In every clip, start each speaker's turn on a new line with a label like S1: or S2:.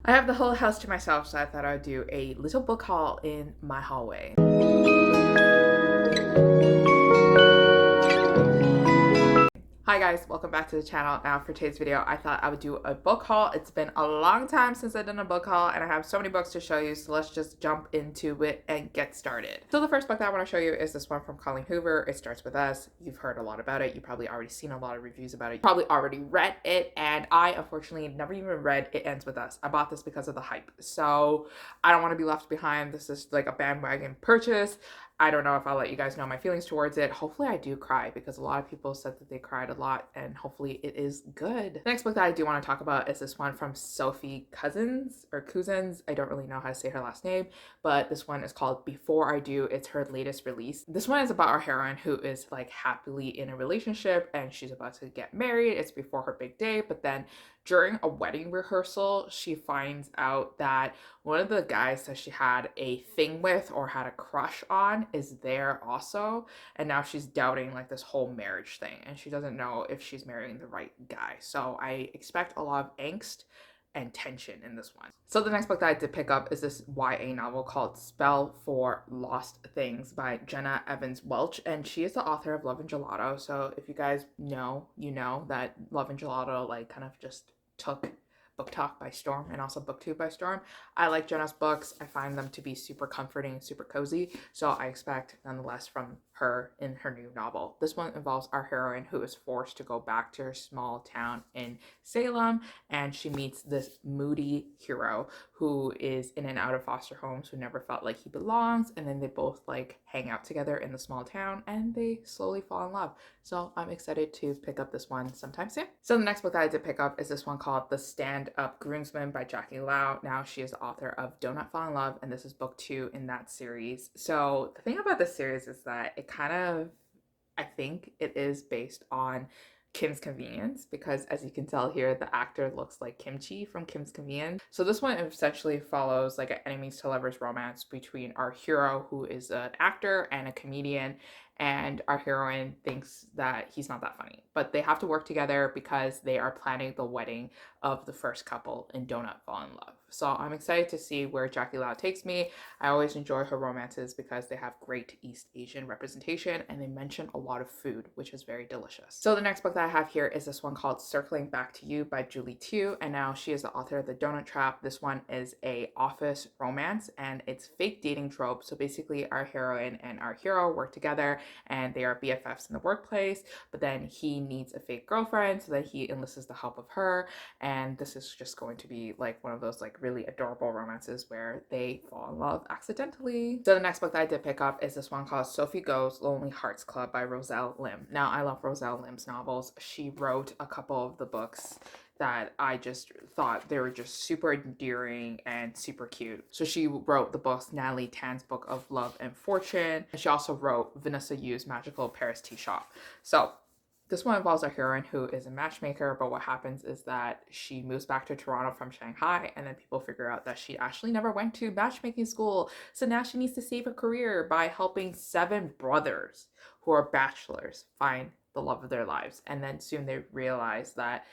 S1: I have the whole house to myself, so I thought I would do a little book haul in my hallway. Hi guys, welcome back to the channel. Now for today's video, I thought I would do a book haul. It's been a long time since I've done a book haul and I have so many books to show you, so let's just jump into it and get started. So the first book that I want to show you is this one from Colleen Hoover. It Starts With Us. You've heard a lot about it. You've probably already seen a lot of reviews about it. You probably already read it, and I unfortunately never even read It Ends With Us. I bought this because of the hype, so I don't want to be left behind. This is like a bandwagon purchase. I don't know if I'll let you guys know my feelings towards it. Hopefully I do cry, because a lot of people said that they cried a lot, and hopefully it is good. The next book that I do want to talk about is this one from Sophie Cousins, or Cousins. I don't really know how to say her last name, but this one is called Before I Do. It's her latest release. This one is about our heroine who is like happily in a relationship and she's about to get married. It's before her big day, but then during a wedding rehearsal, she finds out that one of the guys that she had a thing with or had a crush on is there also. And now she's doubting like this whole marriage thing, and she doesn't know if she's marrying the right guy. So I expect a lot of angst and tension in this one. So the next book that I did pick up is this YA novel called Spell for Lost Things by Jenna Evans Welch, and she is the author of Love and Gelato. So if you guys know, you know that Love and Gelato like kind of just took Book Talk by storm and also BookTube by storm. I like Jenna's books. I find them to be super comforting and super cozy, so I expect nonetheless from her in her new novel. This one involves our heroine who is forced to go back to her small town in Salem, and she meets this moody hero who is in and out of foster homes, who never felt like he belongs, and then they both like hang out together in the small town and they slowly fall in love. So I'm excited to pick up this one sometime soon. So the next book that I did pick up is this one called The Stand-Up Groomsman by Jackie Lau. Now she is the author of Don't Not Fall in Love, and this is book 2 in that series. So the thing about this series is that it kind of, I think it is based on Kim's Convenience, because as you can tell here, the actor looks like Kimchi from Kim's Convenience. So this one essentially follows like an enemies to lovers romance between our hero, who is an actor and a comedian, and our heroine thinks that he's not that funny, but they have to work together because they are planning the wedding of the first couple in Don't Not Fall in Love. So I'm excited to see where Jackie Lau takes me. I always enjoy her romances because they have great East Asian representation and they mention a lot of food, which is very delicious. So the next book that I have here is this one called Circling Back to You by Julie Tu, and now she is the author of The Donut Trap. This one is a office romance and it's fake dating trope. So basically our heroine and our hero work together and they are BFFs in the workplace, but then he needs a fake girlfriend so that he enlists the help of her, and this is just going to be like one of those like really adorable romances where they fall in love accidentally. So the next book that I did pick up is this one called Sophie Go's Lonely Hearts Club by Roselle Lim. Now I love Roselle Lim's novels. She wrote a couple of the books that I just thought they were just super endearing and super cute. So she wrote the books Natalie Tan's Book of Love and Fortune, and she also wrote Vanessa Yu's Magical Paris Tea Shop. So this one involves our heroine who is a matchmaker, but what happens is that she moves back to Toronto from Shanghai, and then people figure out that she actually never went to matchmaking school. So now she needs to save her career by helping 7 brothers who are bachelors find the love of their lives. And then soon they realize that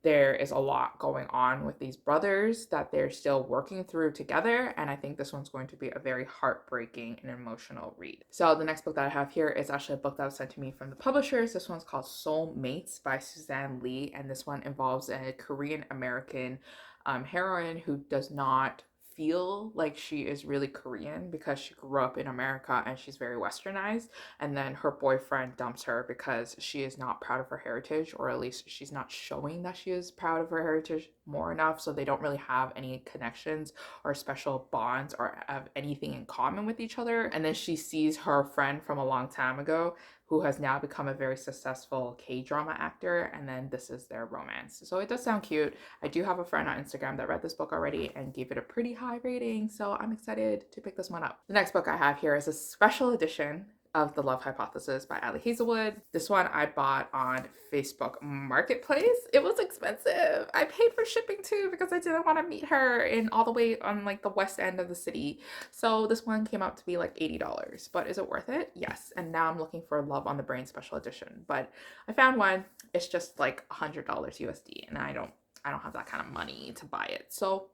S1: there is a lot going on with these brothers that they're still working through together, and I think this one's going to be a very heartbreaking and emotional read. So the next book that I have here is actually a book that was sent to me from the publishers. This one's called Soul Mates by Suzanne Lee, and this one involves a Korean American heroine who does not feel like she is really Korean because she grew up in America and she's very westernized, and then her boyfriend dumps her because she is not proud of her heritage, or at least she's not showing that she is proud of her heritage more enough, so they don't really have any connections or special bonds or have anything in common with each other. And then she sees her friend from a long time ago who has now become a very successful K-drama actor, and then this is their romance. So it does sound cute. I do have a friend on Instagram that read this book already and gave it a pretty high rating, so I'm excited to pick this one up. The next book I have here is a special edition of The Love Hypothesis by Ali Hazelwood. This one I bought on Facebook Marketplace. It was expensive. I paid for shipping too because I didn't want to meet her in all the way on like the west end of the city. So this one came out to be like $80, but is it worth it? Yes. And now I'm looking for Love on the Brain special edition, but I found one. It's just like $100 USD, and I don't have that kind of money to buy it. So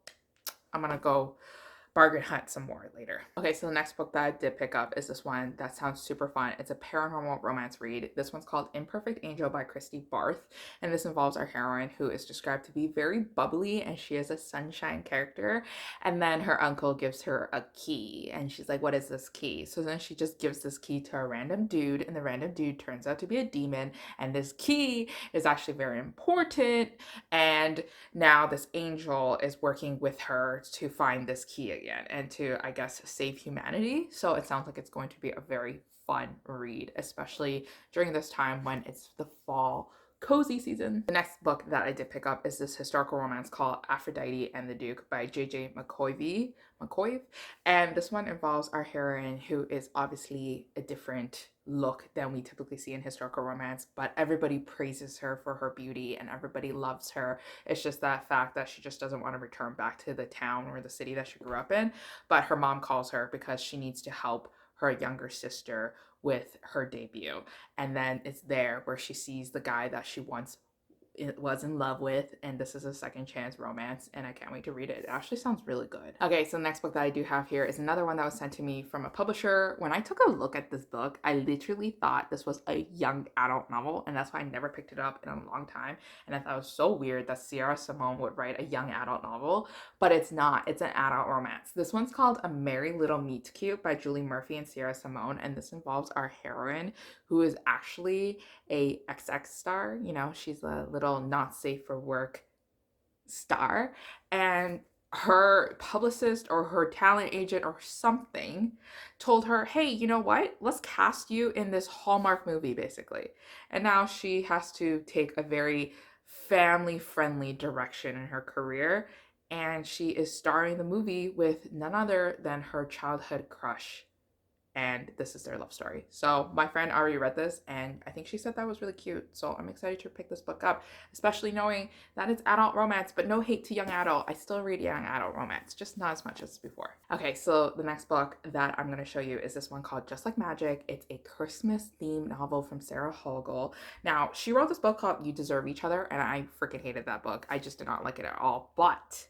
S1: I'm gonna go bargain hunt some more later. Okay, so the next book that I did pick up is this one that sounds super fun. It's a paranormal romance read. This one's called Imperfect Angel by Christy Barth, and this involves our heroine who is described to be very bubbly, and she is a sunshine character. And then her uncle gives her a key, and she's like, "What is this key?" So then she just gives this key to a random dude, and the random dude turns out to be a demon, and this key is actually very important. And now this angel is working with her to find this key again and to, I guess, save humanity. So it sounds like it's going to be a very fun read, especially during this time when it's the fall cozy season. The next book that I did pick up is this historical romance called Aphrodite and the Duke by J.J. McCoy. And this one involves our heroine who is obviously a different look than we typically see in historical romance, but everybody praises her for her beauty and everybody loves her. It's just that fact that she just doesn't want to return back to the town or the city that she grew up in, but her mom calls her because she needs to help her younger sister with her debut. And then it's there where she sees the guy that she once was in love with, and this is a second chance romance, and I can't wait to read it. It actually sounds really good. Okay, so the next book that I do have here is another one that was sent to me from a publisher. When I took a look at this book, I literally thought this was a young adult novel, and that's why I never picked it up in a long time. And I thought it was so weird that Sierra Simone would write a young adult novel, but it's not. It's an adult romance. This one's called A Merry Little Meet Cute by Julie Murphy and Sierra Simone, and this involves our heroine who is actually a XX star. You know, she's a little not safe for work star, and her publicist or her talent agent or something told her, "Hey, you know what? Let's cast you in this Hallmark movie," basically. And now she has to take a very family friendly direction in her career, and she is starring the movie with none other than her childhood crush, and this is their love story. So my friend already read this, and I think she said that was really cute. So I'm excited to pick this book up, especially knowing that it's adult romance, but no hate to young adult. I still read young adult romance, just not as much as before. Okay, so the next book that I'm going to show you is this one called Just Like Magic. It's a Christmas themed novel from Sarah Hogel. Now, she wrote this book called You Deserve Each Other, and I freaking hated that book. I just did not like it at all. But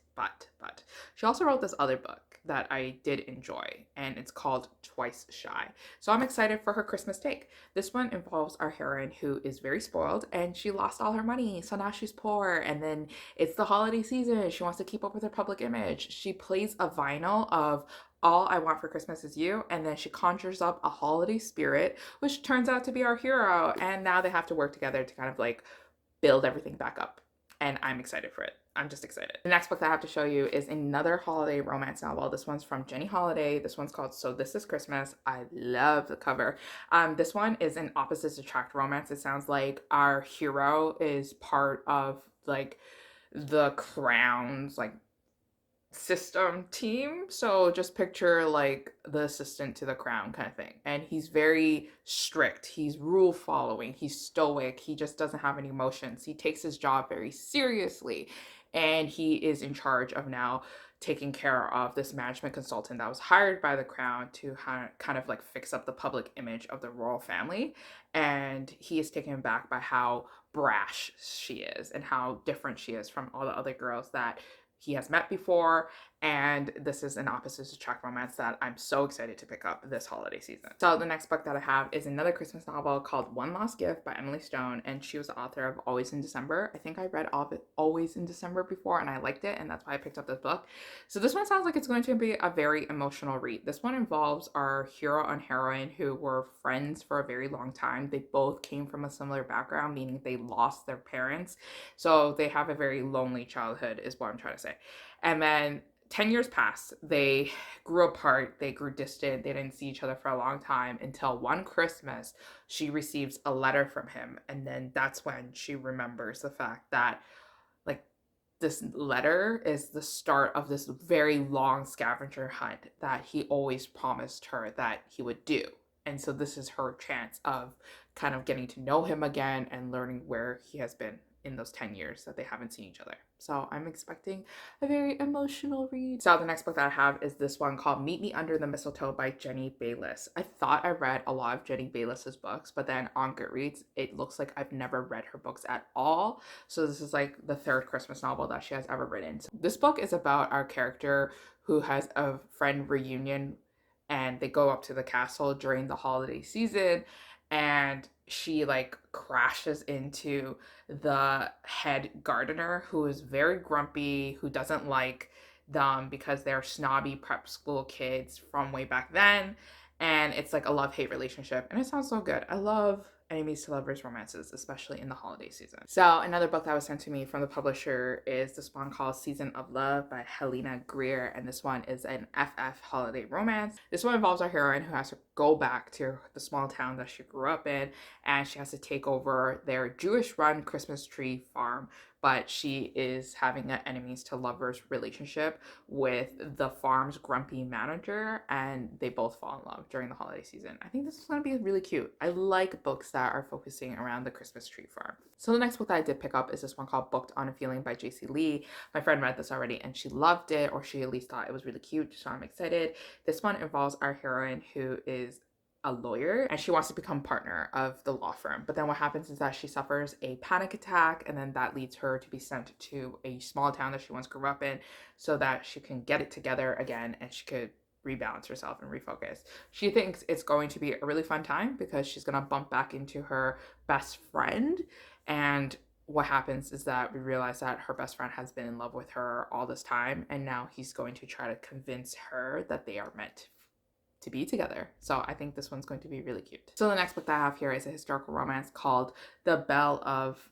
S1: she also wrote this other book that I did enjoy, and it's called Twice Shy. So I'm excited for her Christmas take. This one involves our heroine who is very spoiled, and she lost all her money, so now she's poor, and then it's the holiday season. She wants to keep up with her public image. She plays a vinyl of All I Want for Christmas Is You, and then she conjures up a holiday spirit, which turns out to be our hero, and now they have to work together to kind of like build everything back up, and I'm excited for it. I'm just excited. The next book that I have to show you is another holiday romance novel. This one's from Jenny Holiday. This one's called So This Is Christmas. I love the cover. This one is an opposites attract romance. It sounds like our hero is part of like the Crown's like system team. So just picture like the assistant to the crown kind of thing. And he's very strict. He's rule following. He's stoic. He just doesn't have any emotions. He takes his job very seriously. And he is in charge of now taking care of this management consultant that was hired by the crown to kind of like fix up the public image of the royal family. And he is taken aback by how brash she is and how different she is from all the other girls that he has met before, and this is an opposites attract romance that I'm so excited to pick up this holiday season. So the next book that I have is another Christmas novel called One Lost Gift by Emily Stone, and she was the author of Always in December. I think I read Always in December before, and I liked it, and that's why I picked up this book. So this one sounds like it's going to be a very emotional read. This one involves our hero and heroine who were friends for a very long time. They both came from a similar background, meaning they lost their parents. So they have a very lonely childhood is what I'm trying to say. And then 10 years passed. They grew apart. They grew distant. They didn't see each other for a long time until one Christmas she receives a letter from him. And then that's when she remembers the fact that like this letter is the start of this very long scavenger hunt that he always promised her that he would do. And so this is her chance of kind of getting to know him again and learning where he has been in those 10 years that they haven't seen each other. So I'm expecting a very emotional read. So the next book that I have is this one called Meet Me Under the Mistletoe by Jenny Bayliss. I thought I read a lot of Jenny Bayliss's books, but then on Goodreads, it looks like I've never read her books at all. So this is like the third Christmas novel that she has ever written. So this book is about our character who has a friend reunion, and they go up to the castle during the holiday season, and she like crashes into the head gardener, who is very grumpy, who doesn't like them because they're snobby prep school kids from way back then. And it's like a love-hate relationship, and it sounds so good. I love enemies to lovers romances, especially in the holiday season. So another book that was sent to me from the publisher is this one called Season of Love by Helena Greer, and this one is an FF holiday romance. This one involves our heroine who has to go back to the small town that she grew up in, and she has to take over their Jewish-run Christmas tree farm, but she is having an enemies to lovers relationship with the farm's grumpy manager, and they both fall in love during the holiday season. I think this is going to be really cute. I like books that are focusing around the Christmas tree farm. So the next book that I did pick up is this one called Booked on a Feeling by JC Lee. My friend read this already and she loved it, or she at least thought it was really cute, so I'm excited. This one involves our heroine who is a lawyer, and she wants to become partner of the law firm. But then what happens is that she suffers a panic attack, and then that leads her to be sent to a small town that she once grew up in so that she can get it together again and she could rebalance herself and refocus. She thinks it's going to be a really fun time because she's going to bump back into her best friend. And what happens is that we realize that her best friend has been in love with her all this time, and now he's going to try to convince her that they are meant to be together. So I think this one's going to be really cute. So the next book that I have here is a historical romance called The Belle of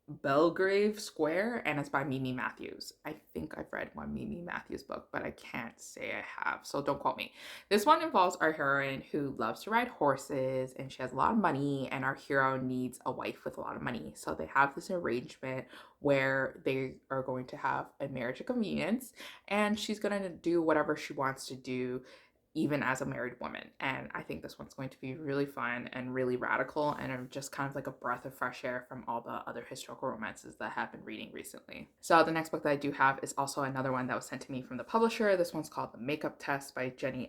S1: Belgrave Square, and it's by Mimi Matthews. I think I've read one Mimi Matthews book, but I can't say I have, so don't quote me. This one involves our heroine who loves to ride horses, and she has a lot of money, and our hero needs a wife with a lot of money. So they have this arrangement where they are going to have a marriage of convenience, and she's going to do whatever she wants to do even as a married woman. And I think this one's going to be really fun and really radical, and just kind of like a breath of fresh air from all the other historical romances that I have been reading recently. So the next book that I do have is also another one that was sent to me from the publisher. This one's called The Makeup Test by Jenny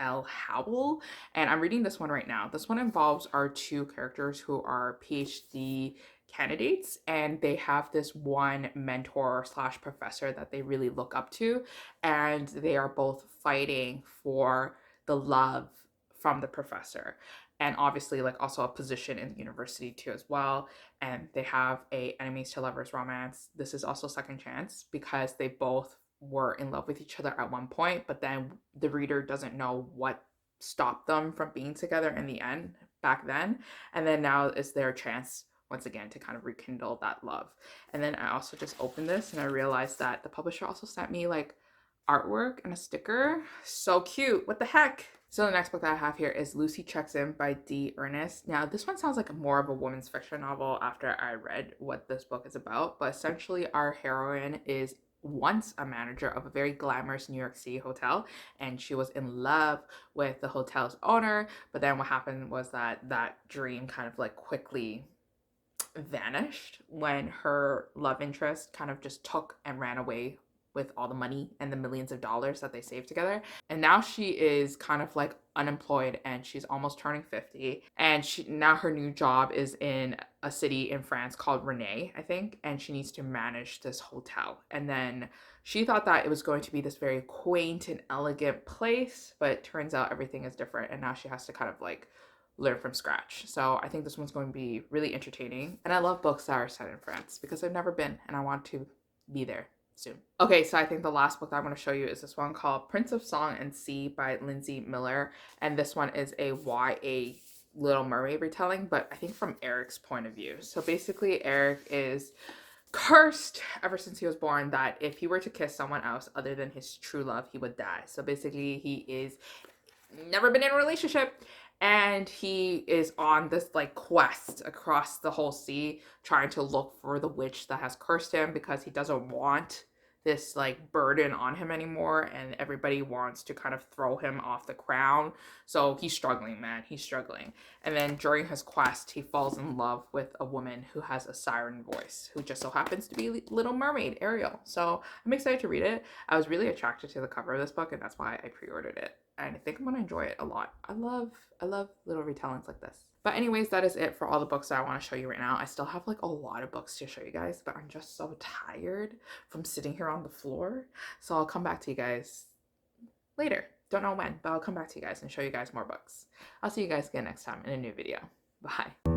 S1: L. Howell, and I'm reading this one right now. This one involves our two characters who are PhD candidates, and they have this one mentor slash professor that they really look up to, and they are both fighting for the love from the professor, and obviously like also a position in the university too as well. And they have a enemies to lovers romance. This is also second chance because they both were in love with each other at one point, but then the reader doesn't know what stopped them from being together in the end back then, and then now is their chance once again to kind of rekindle that love. And then I also just opened this and I realized that the publisher also sent me like artwork and a sticker. So cute. What the heck? So the next book that I have here is Lucy Checks In by D. Ernest. Now this one sounds like more of a women's fiction novel after I read what this book is about, but essentially our heroine is once a manager of a very glamorous New York City hotel, and she was in love with the hotel's owner. But then what happened was that that dream kind of like quickly vanished when her love interest kind of just took and ran away with all the money and the millions of dollars that they saved together. And now she is kind of like unemployed, and she's almost turning 50. And now her new job is in a city in France called Rennes, I think, and she needs to manage this hotel. And then she thought that it was going to be this very quaint and elegant place, but it turns out everything is different, and now she has to kind of like learn from scratch. So I think this one's going to be really entertaining. And I love books that are set in France because I've never been, and I want to be there soon. Okay, so I think the last book that I'm going to show you is this one called Prince of Song and Sea by Lindsay Miller. And this one is a YA Little Mermaid retelling, but I think from Eric's point of view. So basically Eric is cursed ever since he was born that if he were to kiss someone else other than his true love, he would die. So basically he is never been in a relationship, and he is on this like quest across the whole sea trying to look for the witch that has cursed him because he doesn't want this like burden on him anymore, and everybody wants to kind of throw him off the crown. So he's struggling, man. He's struggling. And then during his quest, he falls in love with a woman who has a siren voice, who just so happens to be Little Mermaid Ariel. So I'm excited to read it. I was really attracted to the cover of this book, and that's why I pre-ordered it. And I think I'm gonna enjoy it a lot. I love little retellings like this. But anyways, that is it for all the books that I want to show you right now. I still have like a lot of books to show you guys, but I'm just so tired from sitting here on the floor. So I'll come back to you guys later. Don't know when, but I'll come back to you guys and show you guys more books. I'll see you guys again next time in a new video. Bye.